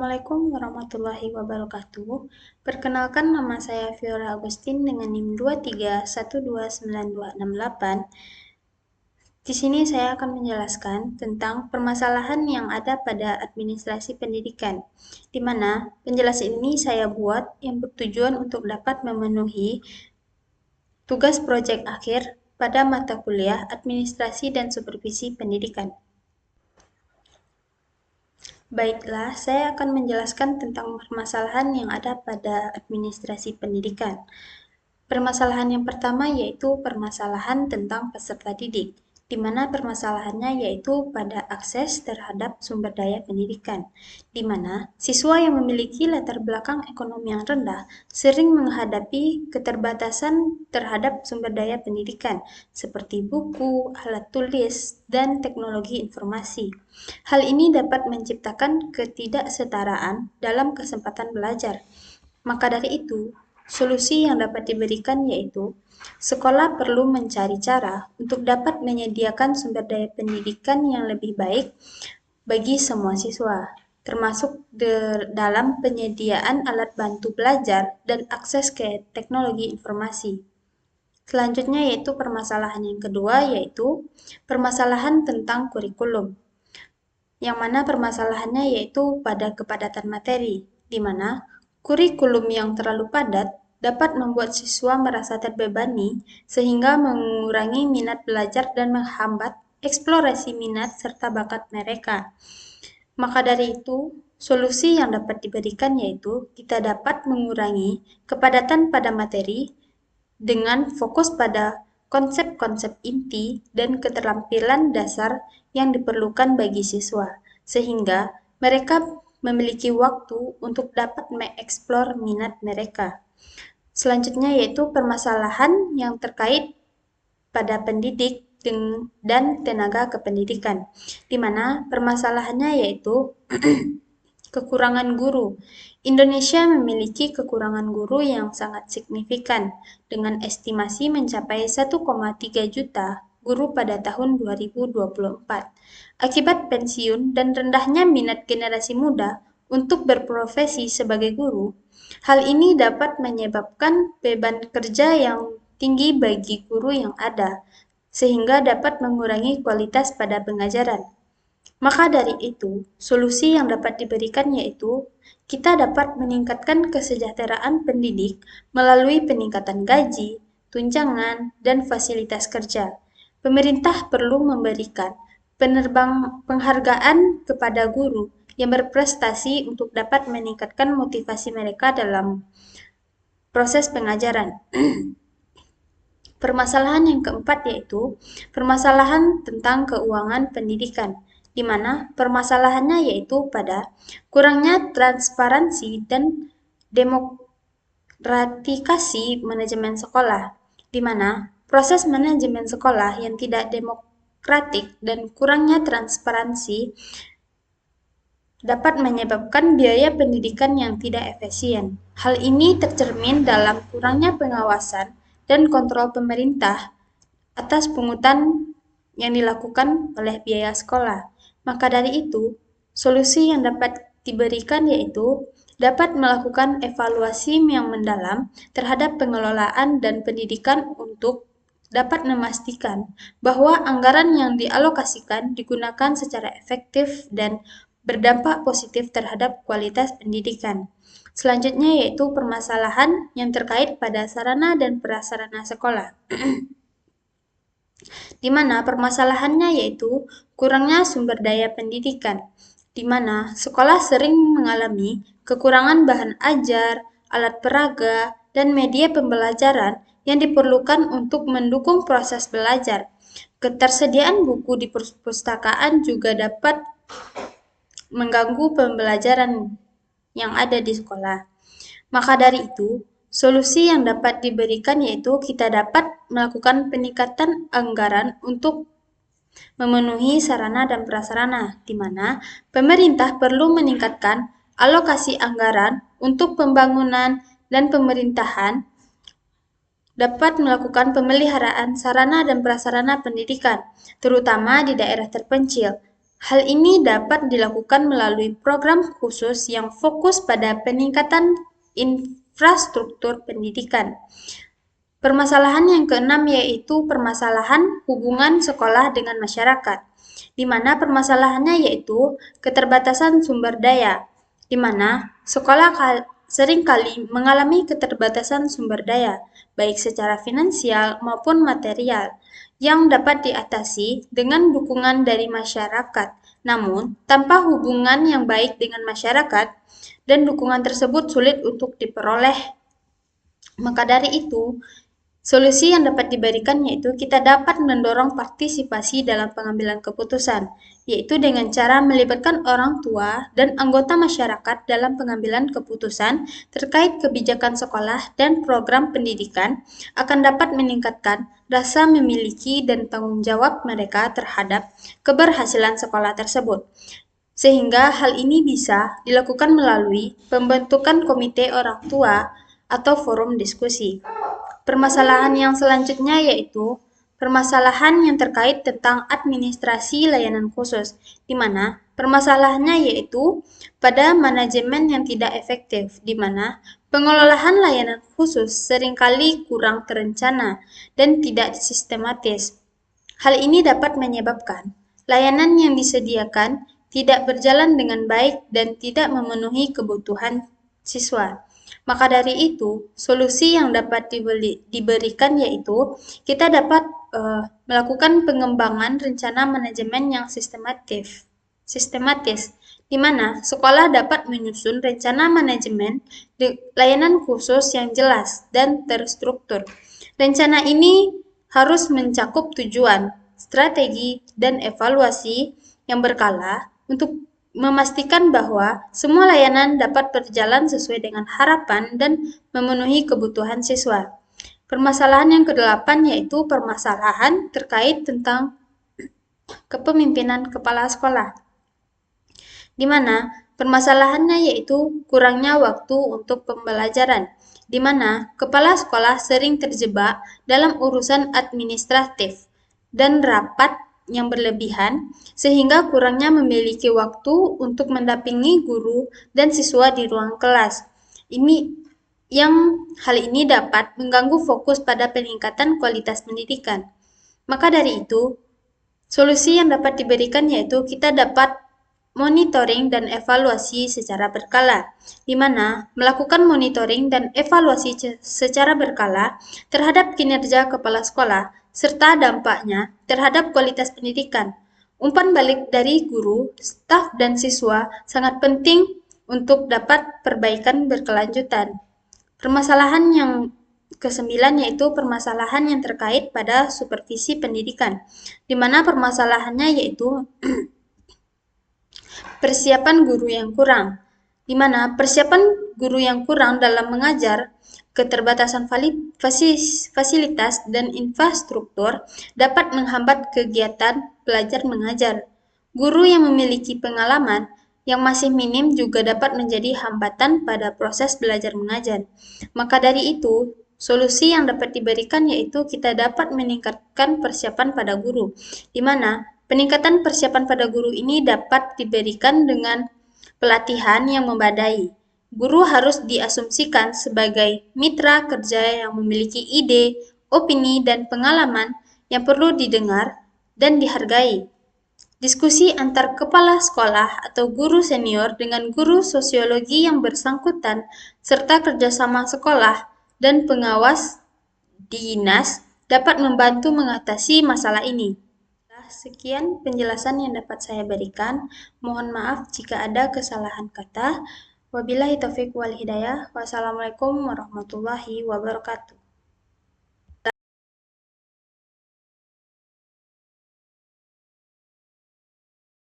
Assalamualaikum warahmatullahi wabarakatuh. Perkenalkan, nama saya Fiora Agustin dengan NIM 23129268. Di sini saya akan menjelaskan tentang permasalahan yang ada pada administrasi pendidikan, di mana penjelasan ini saya buat yang bertujuan untuk dapat memenuhi tugas proyek akhir pada mata kuliah Administrasi dan Supervisi Pendidikan. Baiklah, saya akan menjelaskan tentang permasalahan yang ada pada administrasi pendidikan. Permasalahan yang pertama yaitu permasalahan tentang peserta didik, di mana permasalahannya yaitu pada akses terhadap sumber daya pendidikan, di mana siswa yang memiliki latar belakang ekonomi yang rendah sering menghadapi keterbatasan terhadap sumber daya pendidikan, seperti buku, alat tulis, dan teknologi informasi. Hal ini dapat menciptakan ketidaksetaraan dalam kesempatan belajar. Maka dari itu, solusi yang dapat diberikan yaitu sekolah perlu mencari cara untuk dapat menyediakan sumber daya pendidikan yang lebih baik bagi semua siswa, termasuk dalam penyediaan alat bantu belajar dan akses ke teknologi informasi. Selanjutnya yaitu permasalahan yang kedua yaitu permasalahan tentang kurikulum, yang mana permasalahannya yaitu pada kepadatan materi, di mana kurikulum yang terlalu padat dapat membuat siswa merasa terbebani sehingga mengurangi minat belajar dan menghambat eksplorasi minat serta bakat mereka. Maka dari itu, solusi yang dapat diberikan yaitu kita dapat mengurangi kepadatan pada materi dengan fokus pada konsep-konsep inti dan keterampilan dasar yang diperlukan bagi siswa, sehingga mereka memiliki waktu untuk dapat mengeksplor minat mereka. Selanjutnya yaitu permasalahan yang terkait pada pendidik dan tenaga kependidikan, di mana permasalahannya yaitu kekurangan guru. Indonesia memiliki kekurangan guru yang sangat signifikan, dengan estimasi mencapai 1,3 juta guru pada tahun 2024. Akibat pensiun dan rendahnya minat generasi muda untuk berprofesi sebagai guru, hal ini dapat menyebabkan beban kerja yang tinggi bagi guru yang ada, sehingga dapat mengurangi kualitas pada pengajaran. Maka dari itu, solusi yang dapat diberikan yaitu kita dapat meningkatkan kesejahteraan pendidik melalui peningkatan gaji, tunjangan, dan fasilitas kerja. Pemerintah perlu memberikan penghargaan kepada guru yang berprestasi untuk dapat meningkatkan motivasi mereka dalam proses pengajaran. Permasalahan yang keempat yaitu permasalahan tentang keuangan pendidikan, di mana permasalahannya yaitu pada kurangnya transparansi dan demokratisasi manajemen sekolah, di mana proses manajemen sekolah yang tidak demokratik dan kurangnya transparansi dapat menyebabkan biaya pendidikan yang tidak efisien. Hal ini tercermin dalam kurangnya pengawasan dan kontrol pemerintah atas pungutan yang dilakukan oleh biaya sekolah. Maka dari itu, solusi yang dapat diberikan yaitu dapat melakukan evaluasi yang mendalam terhadap pengelolaan dan pendidikan untuk dapat memastikan bahwa anggaran yang dialokasikan digunakan secara efektif dan berdampak positif terhadap kualitas pendidikan. Selanjutnya yaitu permasalahan yang terkait pada sarana dan prasarana sekolah, di mana permasalahannya yaitu kurangnya sumber daya pendidikan, di mana sekolah sering mengalami kekurangan bahan ajar, alat peraga, dan media pembelajaran yang diperlukan untuk mendukung proses belajar. Ketersediaan buku di perpustakaan juga dapat mengganggu pembelajaran yang ada di sekolah. Maka dari itu, solusi yang dapat diberikan yaitu kita dapat melakukan peningkatan anggaran untuk memenuhi sarana dan prasarana, di mana pemerintah perlu meningkatkan alokasi anggaran untuk pembangunan dan pemerintahan dapat melakukan pemeliharaan sarana dan prasarana pendidikan, terutama di daerah terpencil, Hal ini dapat dilakukan melalui program khusus yang fokus pada peningkatan infrastruktur pendidikan. Permasalahan yang keenam yaitu permasalahan hubungan sekolah dengan masyarakat, di mana permasalahannya yaitu keterbatasan sumber daya, di mana sekolah seringkali mengalami keterbatasan sumber daya, baik secara finansial maupun material, yang dapat diatasi dengan dukungan dari masyarakat. Namun, tanpa hubungan yang baik dengan masyarakat, dan dukungan tersebut sulit untuk diperoleh. Maka dari itu, solusi yang dapat diberikan yaitu kita dapat mendorong partisipasi dalam pengambilan keputusan, yaitu dengan cara melibatkan orang tua dan anggota masyarakat dalam pengambilan keputusan terkait kebijakan sekolah dan program pendidikan akan dapat meningkatkan rasa memiliki dan tanggung jawab mereka terhadap keberhasilan sekolah tersebut. Sehingga hal ini bisa dilakukan melalui pembentukan komite orang tua atau forum diskusi. Permasalahan yang selanjutnya yaitu permasalahan yang terkait tentang administrasi layanan khusus, di mana permasalahannya yaitu pada manajemen yang tidak efektif, di mana pengelolaan layanan khusus seringkali kurang terencana dan tidak sistematis. Hal ini dapat menyebabkan layanan yang disediakan tidak berjalan dengan baik dan tidak memenuhi kebutuhan siswa. Maka dari itu, solusi yang dapat diberikan yaitu kita dapat melakukan pengembangan rencana manajemen yang sistematis, di mana sekolah dapat menyusun rencana manajemen layanan khusus yang jelas dan terstruktur. Rencana ini harus mencakup tujuan, strategi, dan evaluasi yang berkala untuk memastikan bahwa semua layanan dapat berjalan sesuai dengan harapan dan memenuhi kebutuhan siswa. Permasalahan yang kedelapan yaitu permasalahan terkait tentang kepemimpinan kepala sekolah, di mana permasalahannya yaitu kurangnya waktu untuk pembelajaran, di mana kepala sekolah sering terjebak dalam urusan administratif dan rapat yang berlebihan, sehingga kurangnya memiliki waktu untuk mendampingi guru dan siswa di ruang kelas. Hal ini dapat mengganggu fokus pada peningkatan kualitas pendidikan. Maka dari itu, solusi yang dapat diberikan yaitu kita dapat monitoring dan evaluasi secara berkala, di mana melakukan monitoring dan evaluasi secara berkala terhadap kinerja kepala sekolah serta dampaknya terhadap kualitas pendidikan. Umpan balik dari guru, staf, dan siswa sangat penting untuk dapat perbaikan berkelanjutan. Permasalahan yang kesembilan yaitu permasalahan yang terkait pada supervisi pendidikan, di mana permasalahannya yaitu persiapan guru yang kurang, di mana persiapan guru yang kurang dalam mengajar, keterbatasan fasilitas dan infrastruktur dapat menghambat kegiatan belajar mengajar. Guru yang memiliki pengalaman yang masih minim juga dapat menjadi hambatan pada proses belajar mengajar. Maka dari itu, solusi yang dapat diberikan yaitu kita dapat meningkatkan persiapan pada guru, di mana peningkatan persiapan pada guru ini dapat diberikan dengan pelatihan yang memadai. Guru harus diasumsikan sebagai mitra kerja yang memiliki ide, opini, dan pengalaman yang perlu didengar dan dihargai. Diskusi antar kepala sekolah atau guru senior dengan guru sosiologi yang bersangkutan, serta kerjasama sekolah dan pengawas dinas dapat membantu mengatasi masalah ini. Sekian penjelasan yang dapat saya berikan. Mohon maaf jika ada kesalahan kata. Wabillahi taufiq wal hidayah. Wassalamualaikum warahmatullahi wabarakatuh.